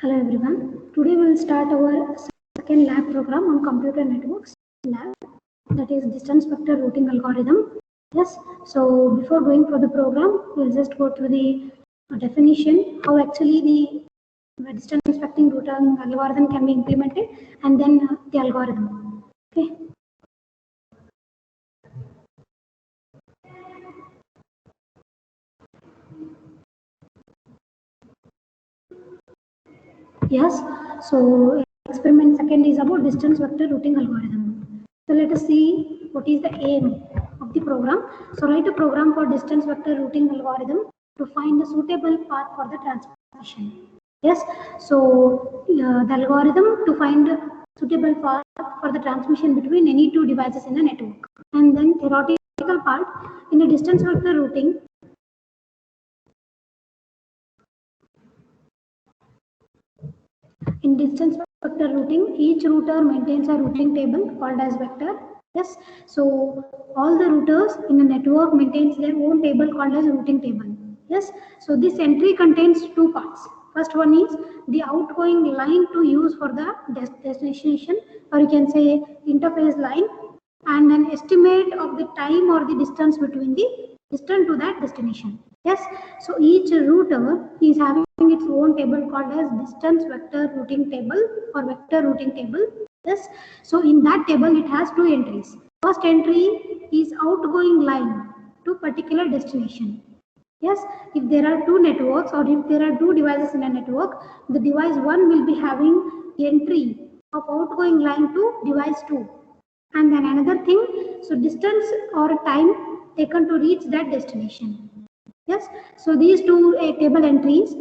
Hello everyone. Today we will start our second lab program on computer networks lab, that is distance vector routing algorithm. Yes, so before going for the program, we will just go through the definition, how actually the distance vector routing algorithm can be implemented, and then the algorithm. Okay. Yes, so experiment second is about distance vector routing algorithm. So let us see what is the aim of the program. So write a program for distance vector routing algorithm to find a suitable path for the transmission. Yes, so the algorithm to find a suitable path for the transmission between any two devices in a network. And then theoretical part, in a distance vector routing, in distance vector routing, each router maintains a routing table called as vector. Yes, so all the routers in a network maintains their own table called as routing table. Yes, so this entry contains two parts. First one is the outgoing line to use for the destination, or you can say interface line, and an estimate of the time or the distance between the distance to that destination. Yes, so each router is having its own table called as distance vector routing table or vector routing table. Yes, so in that table it has two entries. First entry is outgoing line to particular destination. Yes, if there are two networks or if there are two devices in a network, the device 1 will be having entry of outgoing line to device 2. And then another thing, so distance or time taken to reach that destination. Yes, so these two table entries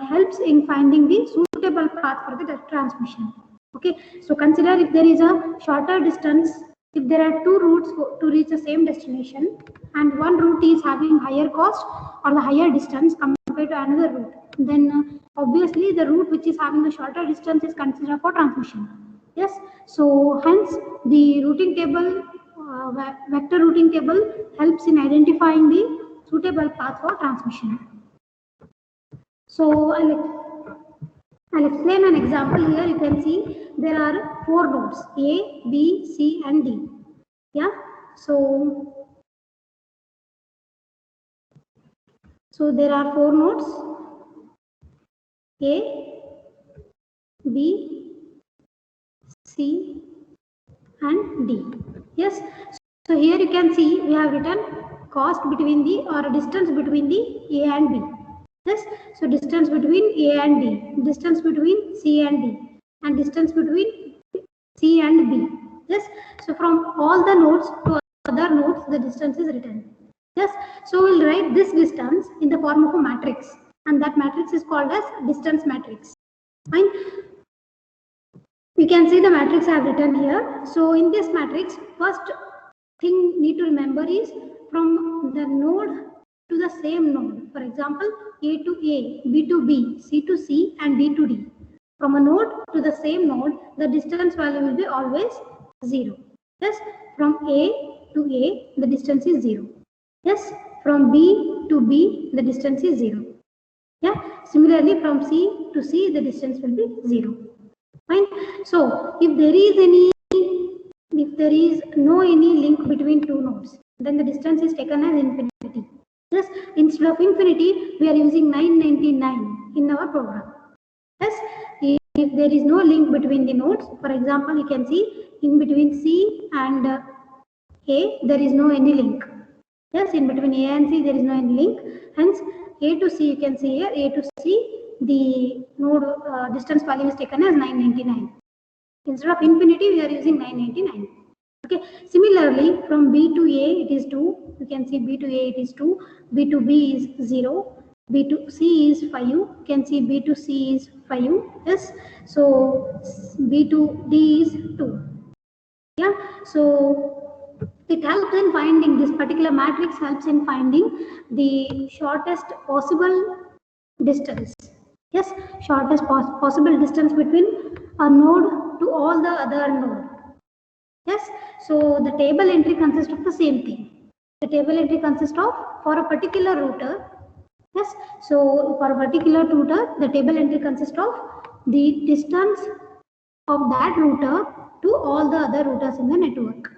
helps in finding the suitable path for the transmission. Okay, so consider if there is a shorter distance, if there are two routes to reach the same destination, and one route is having higher cost or the higher distance compared to another route, then obviously the route which is having a shorter distance is considered for transmission. Yes, so hence the routing table, vector routing table helps in identifying the suitable path for transmission. So I'll explain an example here. You can see there are four nodes A, B, C, and D. Yeah. So there are four nodes A, B, C, and D. Yes. So here you can see we have written cost between the or distance between the A and B. Yes. So distance between A and D, distance between C and D, and distance between C and B. Yes. So from all the nodes to other nodes, the distance is written. Yes. So we'll write this distance in the form of a matrix, and that matrix is called as distance matrix. Fine. We can see the matrix I have written here. So in this matrix, first thing need to remember is from the node to the same node. For example, A to A, B to B, C to C, and D to D. From a node to the same node, the distance value will be always 0. Yes, from A to A, the distance is 0. Yes, from B to B, the distance is 0. Yeah, similarly from C to C, the distance will be 0. Fine. So if there is no any link between two nodes, then the distance is taken as infinity. Yes, instead of infinity, we are using 999 in our program. Yes, if there is no link between the nodes, for example, you can see in between C and A, there is no any link. Yes, in between A and C, there is no any link. Hence, A to C, you can see here, A to C, the node distance value is taken as 999. Instead of infinity, we are using 999. Okay. Similarly, from B to A, it is 2. You can see B to A, it is 2. B to B is 0. B to C is 5. You can see B to C is 5. Yes. So B to D is 2. Yeah. So it helps in finding, this particular matrix helps in finding the shortest possible distance. Yes, shortest possible distance between a node to all the other node. Yes, so the table entry consists of the same thing. The table entry consists of, for a particular router. Yes, so for a particular router, the table entry consists of the distance of that router to all the other routers in the network.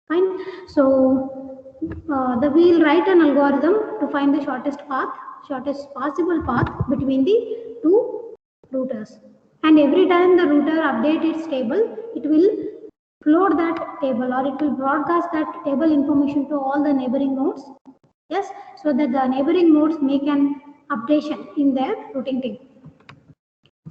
Fine. So we'll write an algorithm to find the shortest possible path between the two routers. And every time the router updates its table, it will float that table, or it will broadcast that table information to all the neighboring nodes. Yes, so that the neighboring nodes make an updation in their routing table.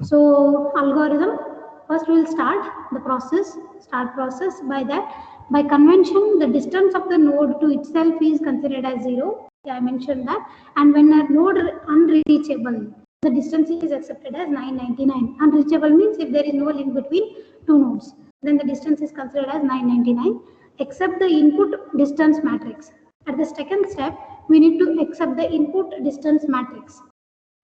So algorithm, first we will start process by that. By convention, the distance of the node to itself is considered as 0. Yeah, I mentioned that. And when a node unreachable, the distance is accepted as 999. Unreachable means if there is no link between two nodes, then the distance is considered as 999, except the input distance matrix. At the second step, we need to accept the input distance matrix.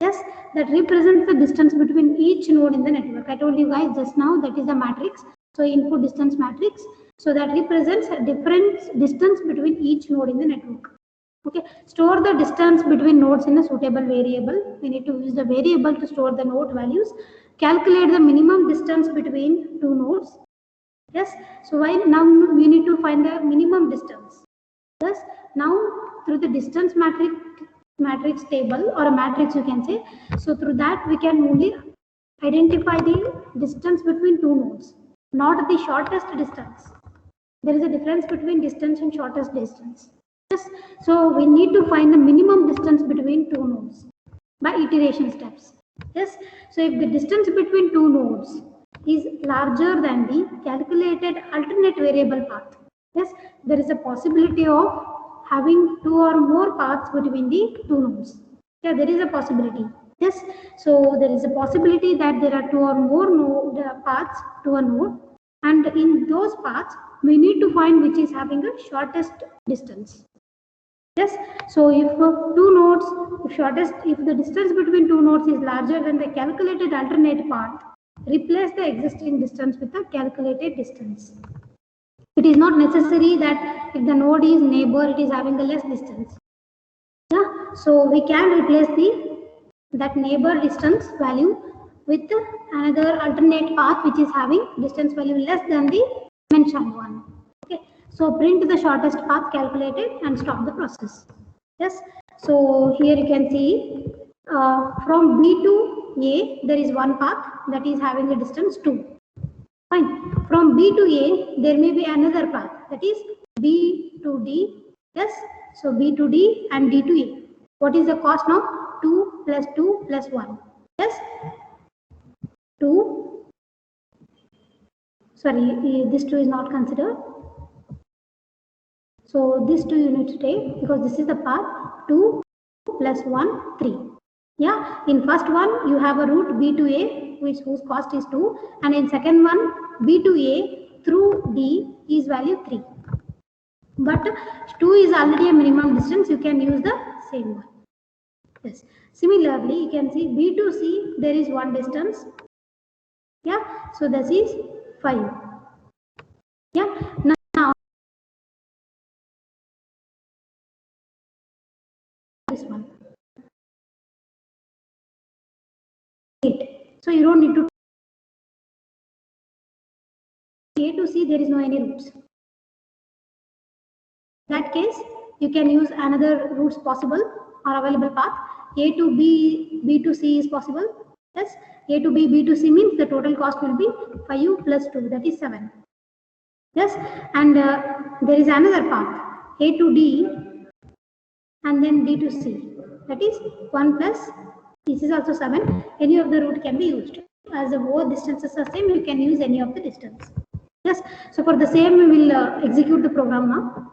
Yes, that represents the distance between each node in the network. I told you guys just now that is a matrix. So input distance matrix. So that represents a different distance between each node in the network. Okay, store the distance between nodes in a suitable variable. We need to use the variable to store the node values. Calculate the minimum distance between two nodes. Yes, so now we need to find the minimum distance. Yes, now through the distance matrix table, or a matrix you can say, so through that we can only identify the distance between two nodes, not the shortest distance. There is a difference between distance and shortest distance. Yes, so we need to find the minimum distance between two nodes by iteration steps. Yes, so if the distance between two nodes is larger than the calculated alternate variable path, yes, there is a possibility of having two or more paths between the two nodes. Yeah, there is a possibility. Yes, so there is a possibility that there are two or more paths to a node, and in those paths we need to find which is having the shortest distance. Yes, so if two nodes, if the distance between two nodes is larger than the calculated alternate path, replace the existing distance with the calculated distance. It is not necessary that if the node is neighbor, it is having a less distance. Yeah, so we can replace that neighbor distance value with another alternate path which is having distance value less than the mentioned one. Okay, so print the shortest path calculated and stop the process. Yes, so here you can see from B to A there is one path that is having a distance 2. Fine. From B to A there may be another path, that is B to D. Yes, so B to D and D to A. What is the cost now? 2 plus 2 plus 1. Yes, 2. Sorry, this 2 is not considered. So this 2 you need to take because this is the path 2 plus 1, 3. Yeah, in first one you have a route B to A whose cost is 2, and in second one B to A through D is value 3. But 2 is already a minimum distance, you can use the same one. Yes. Similarly, you can see B to C there is one distance. Yeah, so this is 5. Yeah, now this one 8. So you don't need to A to C, there is no any routes. In that case, you can use another routes possible or available path. A to B, B to C is possible. Yes, A to B, B to C means the total cost will be 5 plus 2, that is 7. Yes, and there is another path, A to D and then D to C, that is 1 plus, this is also 7. Any of the route can be used. As the both distances are same, you can use any of the distance. Yes, so for the same we will execute the program now.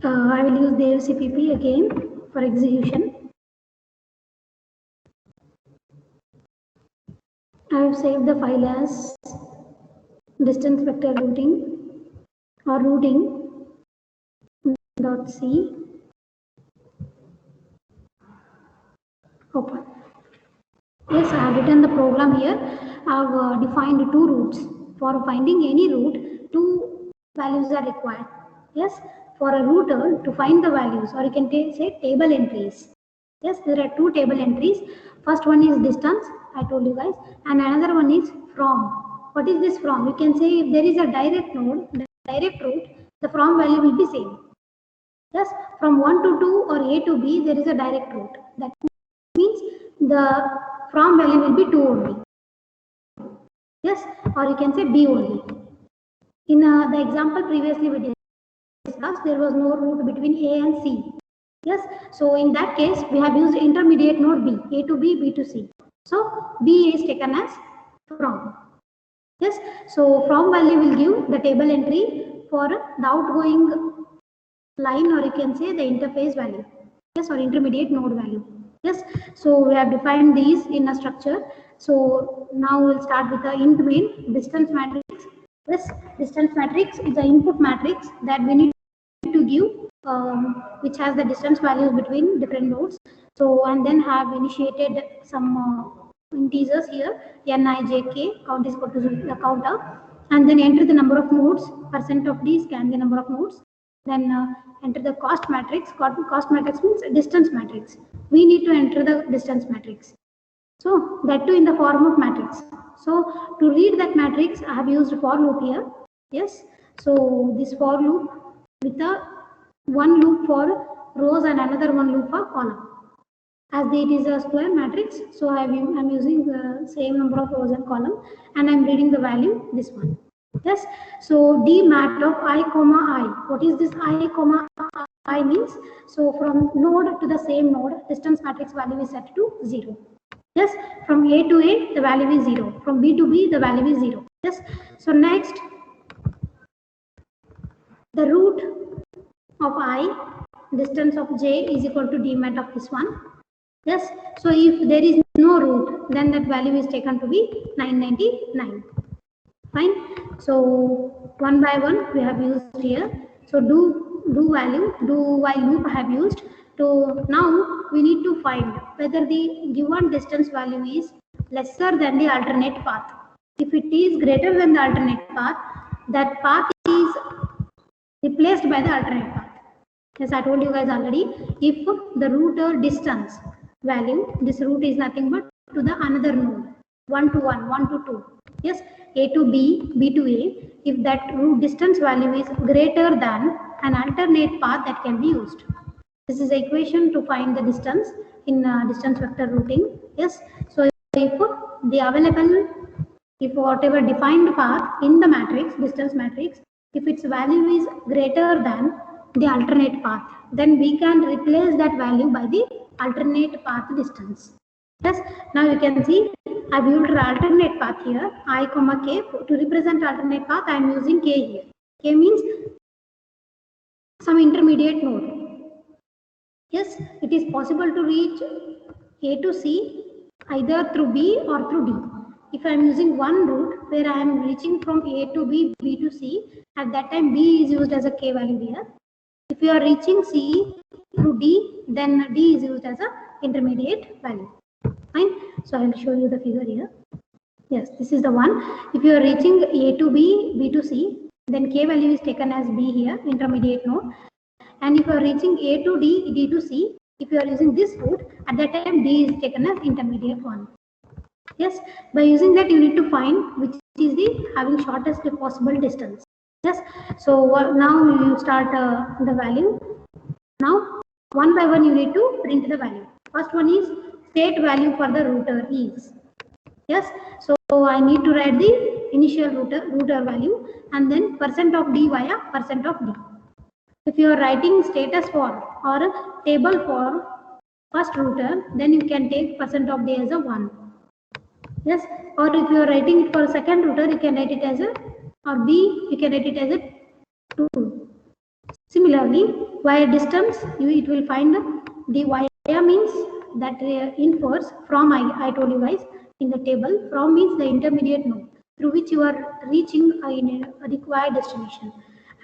I will use the LCPP again for execution. I have saved the file as distance vector routing or routing.c. Open. Yes, I have written the program here. I have defined two routes. For finding any route, two values are required. Yes, for a router to find the values, or you can say table entries. Yes, there are two table entries. First one is distance, I told you guys, and another one is from. What is this from? You can say if there is a direct node, the direct route, the from value will be same. Yes, from 1 to 2 or A to B, there is a direct route. That means the from value will be 2 only. Yes, or you can say B only. In the example previously we discussed, there was no route between A and C. Yes, so in that case, we have used intermediate node B, A to B, B to C. So B is taken as from. Yes, so from value will give the table entry for the outgoing line, or you can say the interface value. Yes, or intermediate node value. Yes, so we have defined these in a structure. So now we'll start with the int main distance matrix. This distance matrix is the input matrix that we need to give, which has the distance values between different nodes. So and then have initiated some integers here, ni, j, k, count is equal to the counter, and then enter the number of nodes, percent of d, scan the number of nodes, then enter the cost matrix. Cost matrix means distance matrix. We need to enter the distance matrix. So that too in the form of matrix. So to read that matrix, I have used for loop here. Yes. So this for loop with a one loop for rows and another one loop for column. As it is a square matrix, so I'm using the same number of rows and column, and I'm reading the value this one. Yes. So d mat of I comma I. What is this I comma I means? So from node to the same node, distance matrix value is set to 0. Yes, from A to A, the value is 0. From B to B, the value is 0. Yes, so next, the root of I, distance of J is equal to d mat of this one. Yes, so if there is no root, then that value is taken to be 999. Fine. So one by one we have used here. So do while loop I have used. So now we need to find whether the given distance value is lesser than the alternate path. If it is greater than the alternate path, that path is replaced by the alternate path. As I told you guys already, if the router distance value, this route is nothing but to the another node, 1 to 1, 1 to 2. Yes, A to B, B to A. If that route distance value is greater than an alternate path that can be used. This is the equation to find the distance in distance vector routing. Yes, so if the available, if whatever defined path in the matrix, distance matrix, if its value is greater than the alternate path, then we can replace that value by the alternate path distance. Yes, now you can see I've used an alternate path here, I comma k. To represent alternate path, I am using k here. K means some intermediate node. Yes, it is possible to reach A to C either through B or through D. If I am using one route where I am reaching from A to B, B to C, at that time B is used as a k value here. If you are reaching C through D, then D is used as a intermediate value. Fine. So I will show you the figure here. Yes, this is the one. If you are reaching A to B, B to C, then k value is taken as B here, intermediate node. And if you are reaching A to D, D to C, if you are using this route, at that time D is taken as intermediate one. Yes, by using that you need to find which is the having shortest possible distance. Yes, so now we will start the value. Now one by one you need to print the value. First one is state value for the router is. Yes, so I need to write the initial router value and then percent of D via percent of D. If you are writing status for or table for first router, then you can take percent of D as a 1. Yes, or if you are writing it for second router, you can write it as a, or B, you can write it as a 2. Similarly, via distance, it will find the via means that infers from, I told you guys in the table, from means the intermediate node through which you are reaching a required destination.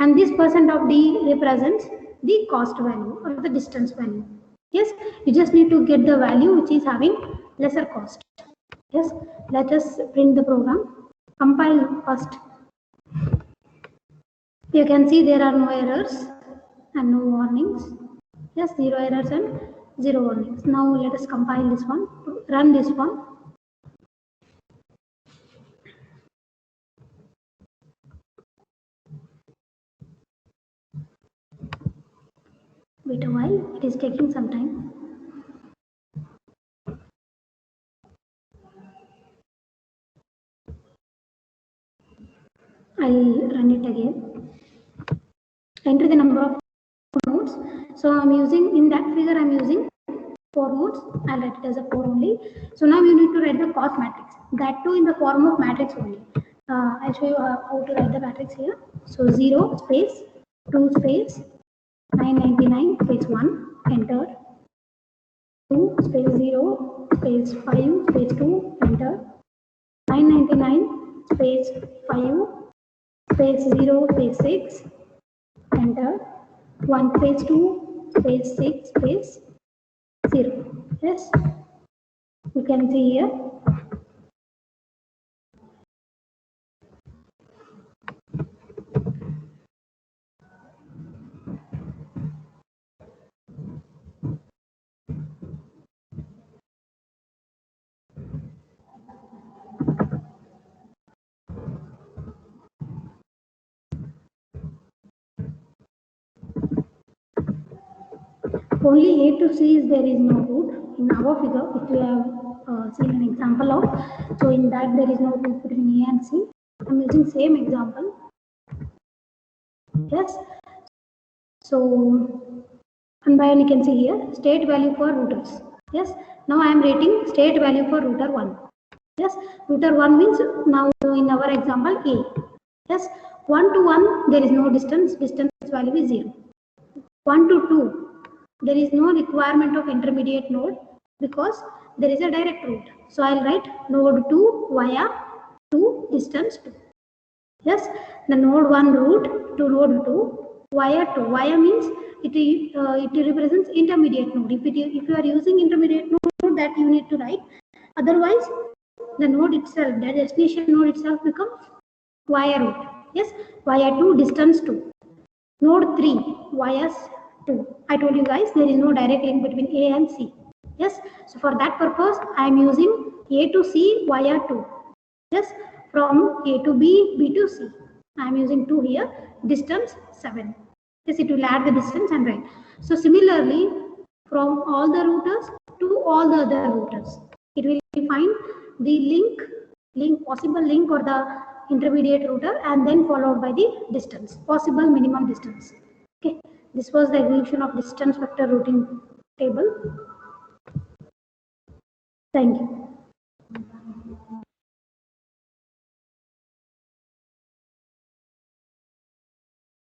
And this percent of D represents the cost value or the distance value. Yes, you just need to get the value which is having lesser cost. Yes, let us print the program. Compile first. You can see there are no errors and no warnings. Yes, 0 errors and 0 warnings. Now let us compile this one, run this one. Wait a while, it is taking some time. I'll run it again. Enter the number of nodes. So I'm using, in that figure I'm using 4 nodes. I'll write it as a 4 only. So now you need to write the cost matrix. That too in the form of matrix only. I'll show you how to write the matrix here. So 0 space 2 space 999 space 1, enter. 2 space 0 space 5 space 2, enter. 999 space 5 space 0 space 6, enter. 1 space 2 space 6 space 0. Yes, you can see here. Only A to C is there is no root in our figure, which we have seen an example of. So in that there is no root between A and C. I'm using same example. Yes. So and by you can see here state value for routers. Yes. Now I am rating state value for router 1. Yes. Router 1 means now in our example A. Yes. 1 to 1 there is no distance. Distance value is 0. 1 to 2. There is no requirement of intermediate node because there is a direct route. So I'll write node 2 via 2 distance 2. Yes, the node 1 route to node 2 via 2. Via means it represents intermediate node. If you are using intermediate node, that you need to write. Otherwise, the node itself, the destination node itself becomes via route. Yes, via 2 distance 2. Node 3 via 2. I told you guys there is no direct link between A and C. Yes, so for that purpose I am using A to C via 2. Yes, from A to B, B to C. I am using 2 here, distance 7. Yes, it will add the distance and write. So similarly, from all the routers to all the other routers, it will find the possible link or the intermediate router and then followed by the distance, possible minimum distance. Okay, this was the evolution of distance vector routing table. Thank you.